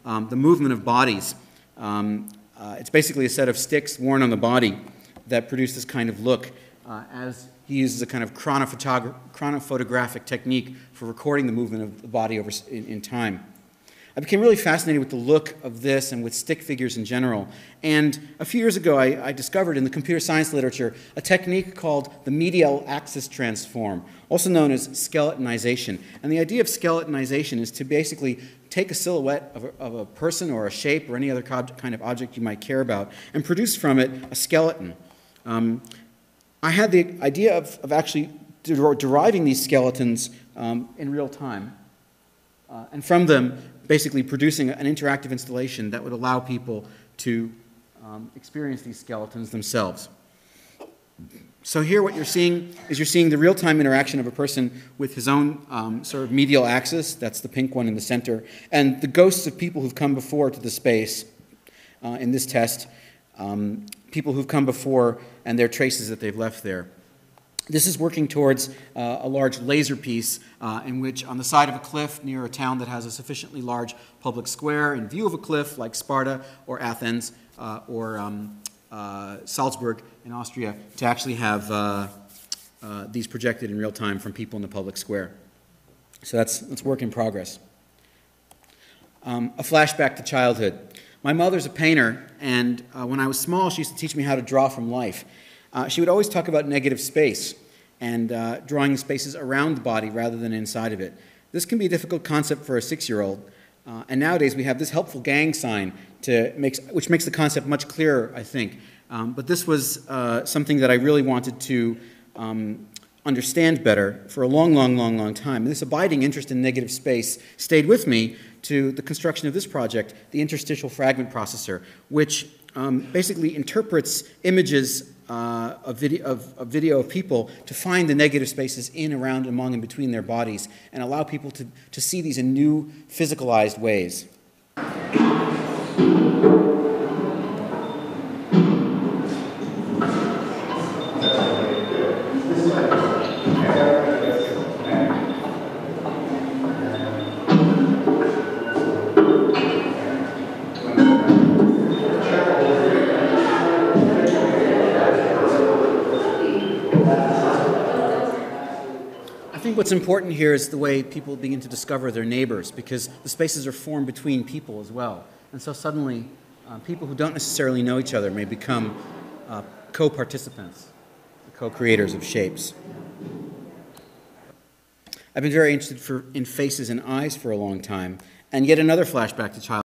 the movement of bodies. It's basically a set of sticks worn on the body that produce this kind of look, as he uses a kind of chronophotographic technique for recording the movement of the body in time. I became really fascinated with the look of this and with stick figures in general. And a few years ago, I discovered in the computer science literature a technique called the medial axis transform, also known as skeletonization. And the idea of skeletonization is to basically take a silhouette of a person or a shape or any other kind of object you might care about and produce from it a skeleton. I had the idea of actually deriving these skeletons in real time, and from them basically producing an interactive installation that would allow people to experience these skeletons themselves. So here what you're seeing is the real-time interaction of a person with his own sort of medial axis, that's the pink one in the center, and the ghosts of people who've come before to the space in this test, people who've come before and their traces that they've left there. This is working towards a large laser piece in which on the side of a cliff near a town that has a sufficiently large public square in view of a cliff like Sparta or Athens or Salzburg in Austria to actually have these projected in real time from people in the public square. So that's work in progress. A flashback to childhood. My mother's a painter, and when I was small she used to teach me how to draw from life. She would always talk about negative space and drawing spaces around the body rather than inside of it. This can be a difficult concept for a 6-year-old, and nowadays we have this helpful gang sign which makes the concept much clearer, I think. But this was something that I really wanted to understand better for a long time. And this abiding interest in negative space stayed with me to the construction of this project, the interstitial fragment processor, which basically interprets images of video of people to find the negative spaces in, around, among, and between their bodies and allow people to see these in new physicalized ways. I think what's important here is the way people begin to discover their neighbors, because the spaces are formed between people as well. And so suddenly, people who don't necessarily know each other may become co-participants, co-creators of shapes. I've been very interested in faces and eyes for a long time, and yet another flashback to childhood.